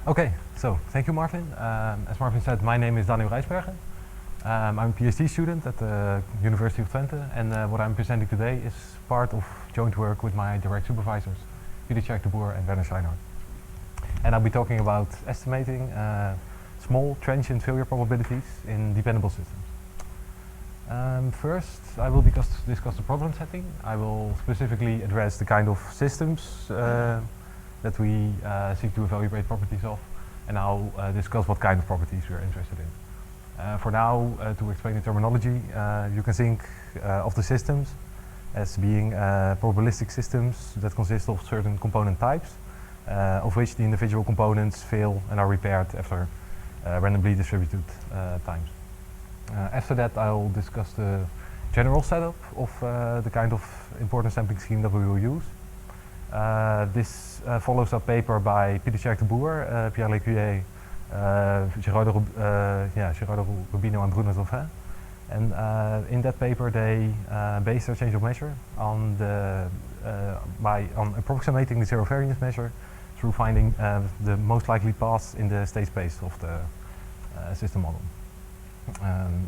Okay, so thank you, Marvin. As Marvin said, my name is Reijsbergen. I'm a PhD student at the University of Twente, and what I'm presenting today is part of joint work with my direct supervisors, Reijsbergen and Werner Scheinhardt. And I'll be talking about estimating small transient failure probabilities in dependable systems. First, I will discuss the problem setting. I will specifically address the kind of systems that we seek to evaluate properties of, and I'll discuss what kind of properties we are interested in. For now, to explain the terminology, you can think of the systems as being probabilistic systems that consist of certain component types, of which the individual components fail and are repaired after randomly distributed times. After that, I'll discuss the general setup of the kind of importance sampling scheme that we will use. This follows a paper by Reijsbergen, Pierre Lécuyer, Gerardo Rubino and Bruno Dauphin. And in that paper they base their change of measure on approximating the zero variance measure through finding the most likely paths in the state space of the system model.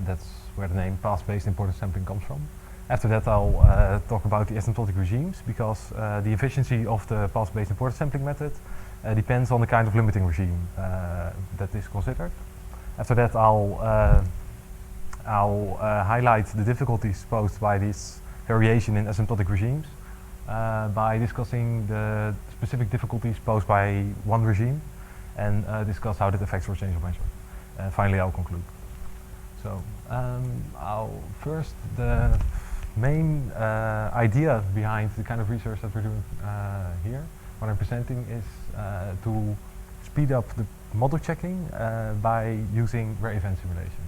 That's where the name path-based importance sampling comes from. After that, I'll talk about the asymptotic regimes, because the efficiency of the path-based importance sampling method depends on the kind of limiting regime that is considered. After that, I'll highlight the difficulties posed by this variation in asymptotic regimes by discussing the specific difficulties posed by one regime and discuss how that affects our change of measure. Finally, I'll conclude. So, the main idea behind the kind of research that we're doing here, what I'm presenting, is to speed up the model checking by using rare event simulation.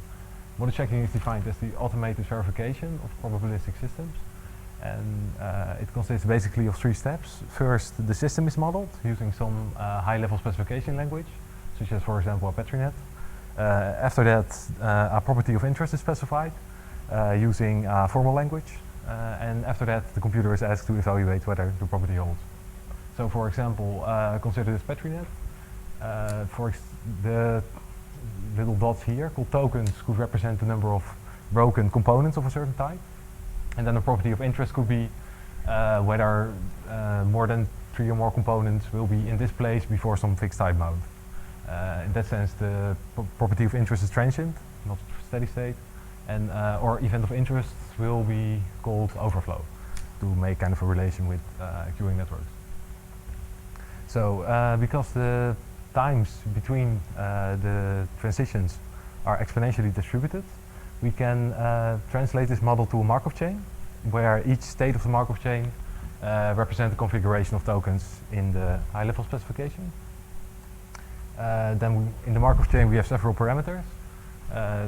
Model checking is defined as the automated verification of probabilistic systems, and it consists basically of 3 steps. First, the system is modeled using some high-level specification language, such as, for example, a Petri net. After that, a property of interest is specified using formal language, and after that the computer is asked to evaluate whether the property holds. So, for example, consider this Petri net. The little dots here, called tokens, could represent the number of broken components of a certain type, and then a property of interest could be whether more than 3 or more components will be in this place before some fixed time bound. In that sense, the property of interest is transient, not steady state, and or event of interest will be called overflow to make kind of a relation with queuing networks. So, because the times between the transitions are exponentially distributed, we can translate this model to a Markov chain, where each state of the Markov chain represents the configuration of tokens in the high-level specification. Then in the Markov chain we have several parameters.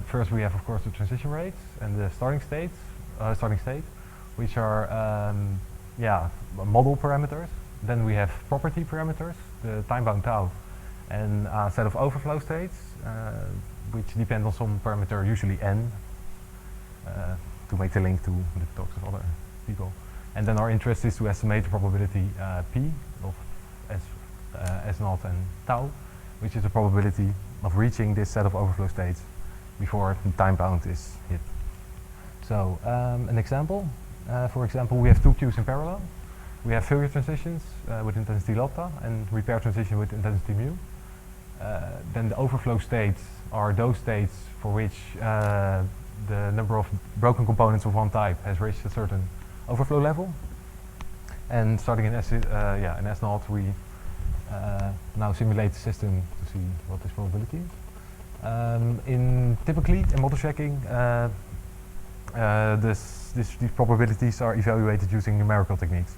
First we have, of course, the transition rates and the starting state, which are model parameters. Then we have property parameters, the time-bound tau, and a set of overflow states, which depend on some parameter, usually n, to make the link to the talks of other people. And then our interest is to estimate the probability p of S0 and tau, which is the probability of reaching this set of overflow states before the time bound is hit. So, an example. For example, we have 2 queues in parallel. We have failure transitions with intensity lambda and repair transition with intensity mu. Then the overflow states are those states for which the number of broken components of one type has reached a certain overflow level. And starting in S0, we now simulate the system to see what this probability is. Typically in model checking, these probabilities are evaluated using numerical techniques.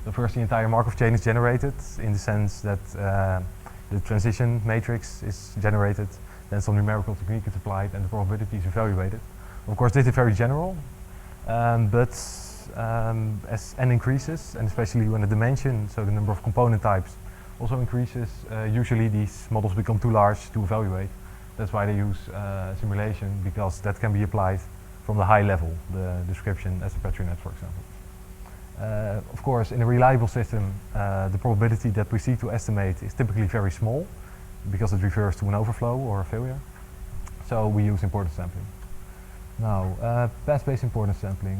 So first, the entire Markov chain is generated in the sense that the transition matrix is generated, then some numerical technique is applied, and the probability is evaluated. Of course, this is very general, but as n increases, and especially when the dimension, so the number of component types, also increases, usually these models become too large to evaluate. That's why they use simulation, because that can be applied from the high level, the description as a Petri net, for example. Of course, in a reliable system, the probability that we seek to estimate is typically very small, because it refers to an overflow or a failure. So we use importance sampling. Now, path-based importance sampling.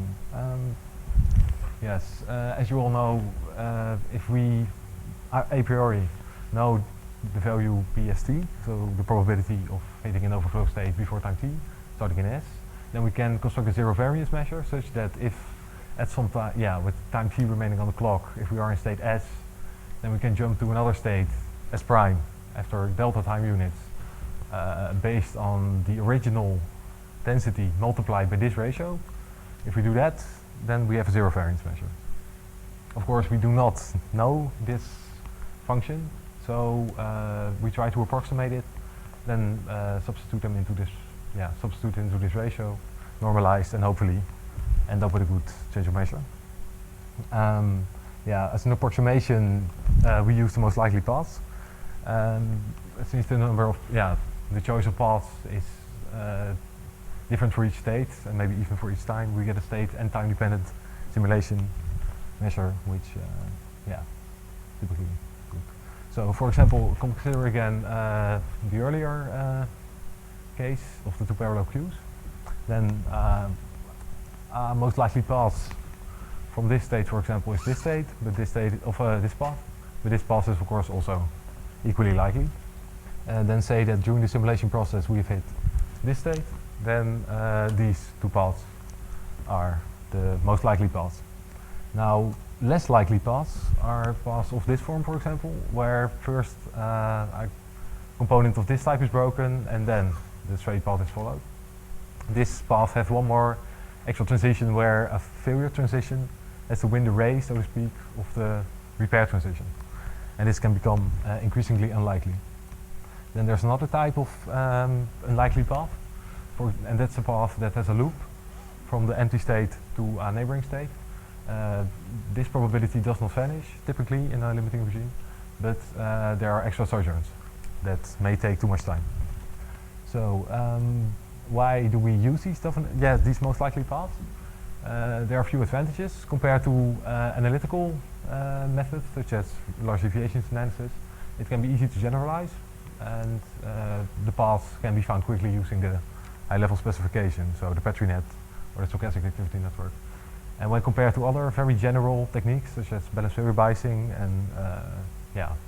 Yes, as you all know, if we a priori know the value PST, so the probability of hitting an overflow state before time t, starting in S, then we can construct a zero variance measure such that if at some time, with time t remaining on the clock, if we are in state S, then we can jump to another state, S prime, after delta time units, based on the original density multiplied by this ratio. If we do that, then we have a zero variance measure. Of course, we do not know this function, so we try to approximate it, then substitute into this ratio, normalized, and hopefully end up with a good change of measure. As an approximation, we use the most likely paths. Since the number of the choice of paths is different for each state, and maybe even for each time, we get a state and time-dependent simulation measure, which typically good. So, for example, consider again the earlier case of the two parallel queues. Then most likely paths from this state, for example, is this state, but this state of this path. But this path is, of course, also equally likely. And then say that during the simulation process we have hit this state, then these two paths are the most likely paths. Now, less likely paths are paths of this form, for example, where first a component of this type is broken and then the straight path is followed. This path has one more extra transition where a failure transition has to win the race, so to speak, of the repair transition. And this can become increasingly unlikely. Then there's another type of unlikely path, and that's a path that has a loop from the empty state to a neighboring state. This probability does not vanish typically in a limiting regime, but there are extra sojourns that may take too much time. So why do we use these most likely paths? There are a few advantages compared to analytical methods such as large deviations analysis. It can be easy to generalize, and the paths can be found quickly using the high-level specification, so the Petri net or the stochastic activity network. And when compared to other very general techniques such as balanced failure biasing and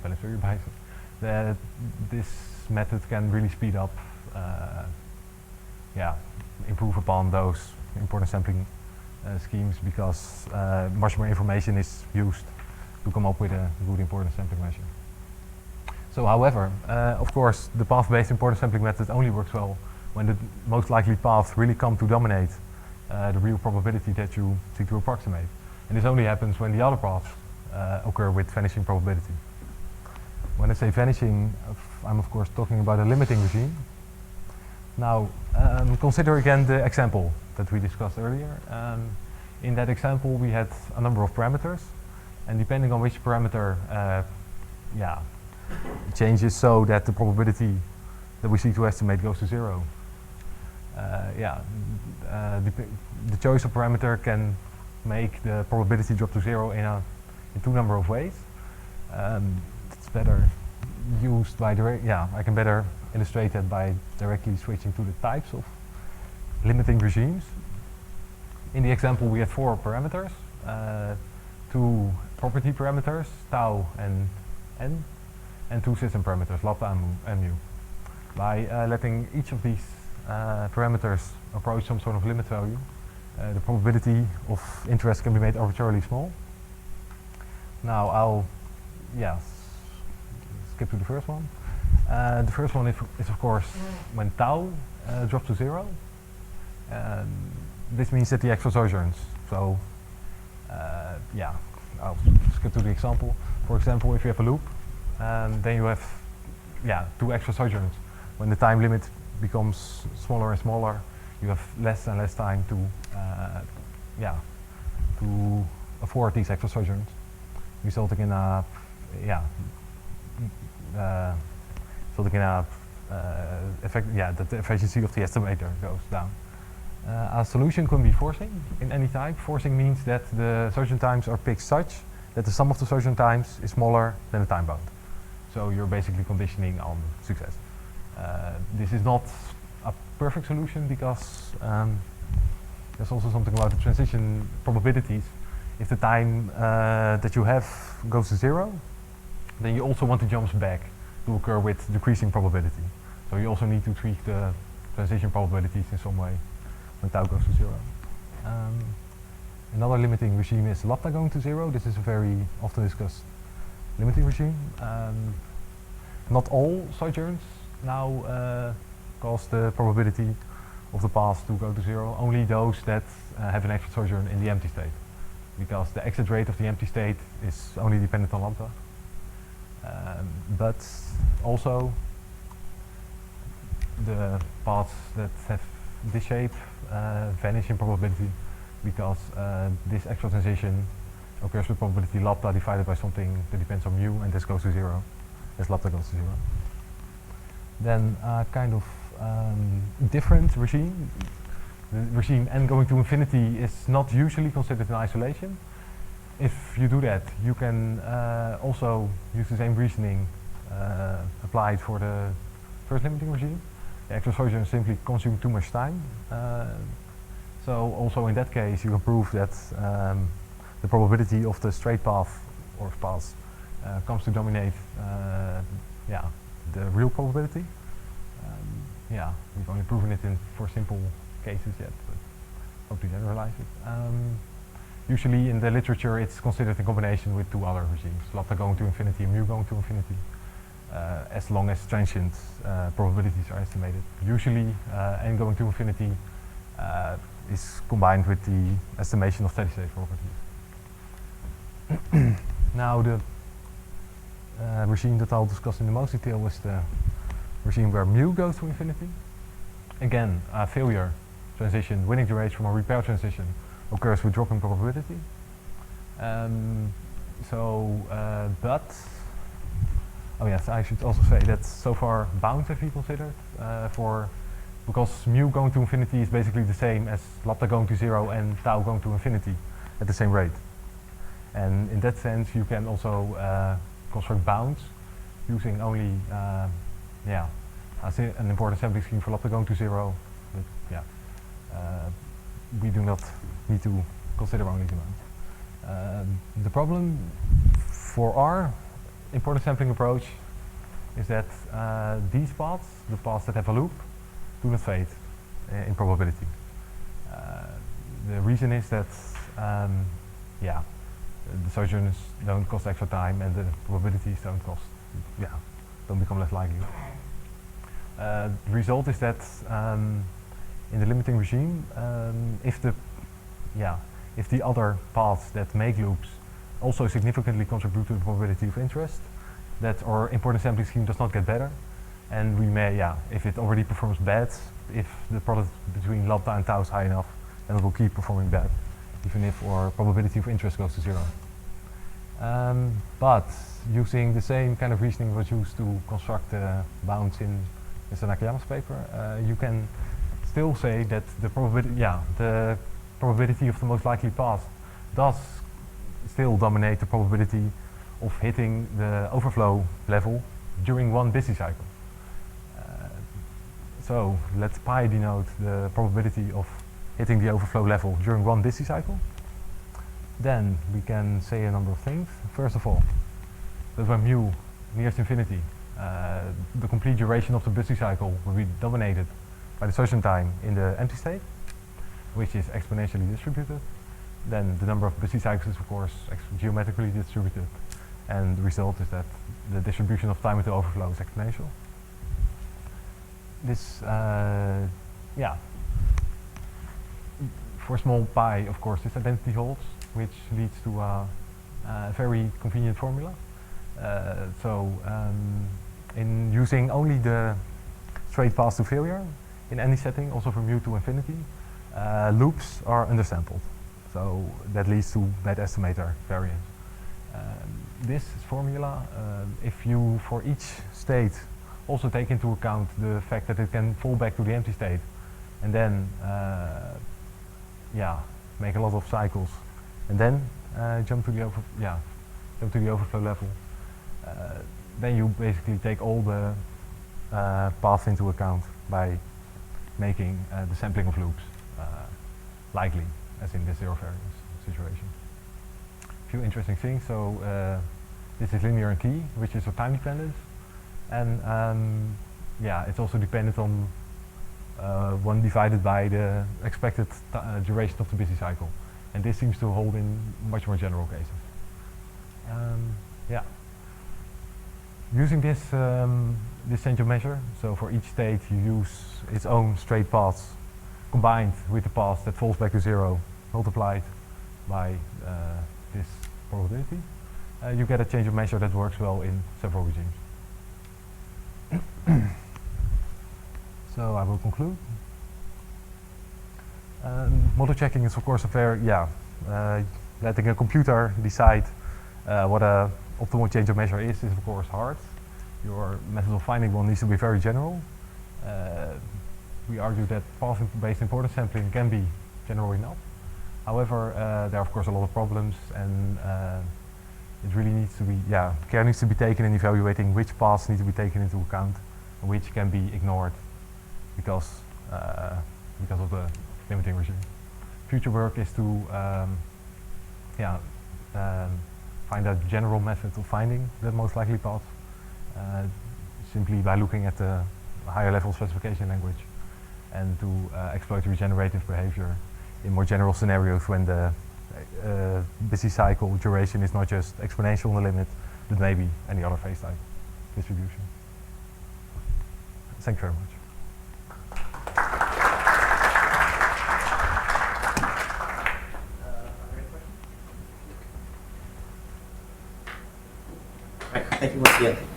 balanced failure biasing, this method can really speed up, improve upon those importance sampling schemes, because much more information is used to come up with a good importance sampling measure. So, however, of course, the path-based importance sampling method only works well when the most likely paths really come to dominate the real probability that you seek to approximate. And this only happens when the other paths occur with vanishing probability. When I say vanishing, I'm of course talking about a limiting regime. Now, consider again the example that we discussed earlier. In that example, we had a number of parameters, and depending on which parameter changes so that the probability that we seek to estimate goes to zero. The choice of parameter can make the probability drop to zero in two number of ways. It's better used by I can better illustrate that by directly switching to the types of limiting regimes. In the example, we had 4 parameters, 2 property parameters, tau and n, and 2 system parameters, lambda and mu. By letting each of these parameters approach some sort of limit value, the probability of interest can be made arbitrarily small. Now I'll skip to the first one. The first one is of course when tau drops to 0. This means that the extra sojourns. So I'll skip to the example. For example, if you have a loop, then you have 2 extra sojourns. When the time limit becomes smaller and smaller, you have less and less time to afford these extra sojourns, resulting in that the efficiency of the estimator goes down. A solution can be forcing in any type. Forcing means that the sojourn times are picked such that the sum of the sojourn times is smaller than the time bound. So you're basically conditioning on success. This is not a perfect solution because there's also something about the transition probabilities. If the time that you have goes to 0, then you also want the jumps back to occur with decreasing probability. So you also need to tweak the transition probabilities in some way when tau goes to 0. Another limiting regime is lambda going to 0. This is a very often discussed limiting regime. Not all sojourns now cause the probability of the path to go to 0, only those that have an exit sojourn in the empty state, because the exit rate of the empty state is only dependent on lambda. But also the paths that have this shape vanish in probability because this extra transition occurs with probability lambda divided by something that depends on mu, and this goes to 0 as lambda goes to 0. Then kind of different regime. The regime n going to infinity is not usually considered in isolation. If you do that, you can also use the same reasoning applied for the first limiting regime. The extra sojourns simply consume too much time. So also in that case, you can prove that the probability of the straight path or paths comes to dominate the real probability. We've only proven it for simple cases yet, but hope to generalize it. Usually in the literature it's considered in combination with two other regimes, lambda going to infinity and mu going to infinity, as long as transient probabilities are estimated. Usually n going to infinity is combined with the estimation of steady state properties. Now the regime that I'll discuss in the most detail is the regime where mu goes to infinity. Again, a failure transition, winning the race from a repair transition, occurs with dropping probability. Oh yes, I should also say that so far bounds have been considered because mu going to infinity is basically the same as lambda going to 0 and tau going to infinity at the same rate. And in that sense, you can also construct bounds using only an important sampling scheme for lambda going to 0. But we do not need to consider only the bounds. The problem for our important sampling approach is that these paths, the paths that have a loop, do not fade in probability. The reason is that the sojourns don't cost extra time and the probabilities don't become less likely. The result is that in the limiting regime, if the other paths that make loops also significantly contribute to the probability of interest, that our important sampling scheme does not get better, and we may, if it already performs bad, if the product between lambda and tau is high enough, then it will keep performing bad, even if our probability of interest goes to 0. But using the same kind of reasoning was used to construct bounds in Mr. Nakayama's paper, you can still say that the probability of the most likely path does still dominate the probability of hitting the overflow level during one busy cycle. So let pi denote the probability of hitting the overflow level during one busy cycle. Then we can say a number of things. First of all, that when mu nears infinity, the complete duration of the busy cycle will be dominated by the sojourn time in the empty state, which is exponentially distributed. Then the number of busy cycles is of course geometrically distributed, and the result is that the distribution of time into overflow is exponential. This, for small pi, of course, this identity holds, which leads to a very convenient formula. In using only the straight path to failure in any setting, also from mu to infinity, loops are undersampled. So that leads to bad estimator variance. This formula, if you for each state also take into account the fact that it can fall back to the empty state and then make a lot of cycles and then jump to the overflow level, then you basically take all the paths into account by making the sampling of loops likely, as in this zero variance situation. A few interesting things. So this is linear and t, which is of time dependent, and yeah, it's also dependent on 1 divided by the expected duration of the busy cycle, and this seems to hold in much more general cases. Yeah. Using this this change of measure, so for each state you use its own straight paths combined with the path that falls back to 0 multiplied by this probability, you get a change of measure that works well in several regimes. So I will conclude. Model checking is of course a very, letting a computer decide what a optimal change of measure is of course hard. Your method of finding one needs to be very general. We argue that path-based importance sampling can be general enough. However, there are of course a lot of problems, and it really needs to be, care needs to be taken in evaluating which paths need to be taken into account and which can be ignored because of the limiting regime. Future work is to find a general method of finding the most likely paths, simply by looking at the higher level specification language, and to exploit regenerative behavior in more general scenarios when the busy cycle duration is not just exponential on the limit, but maybe any other phase type distribution. Thank you very much. Thank you once again.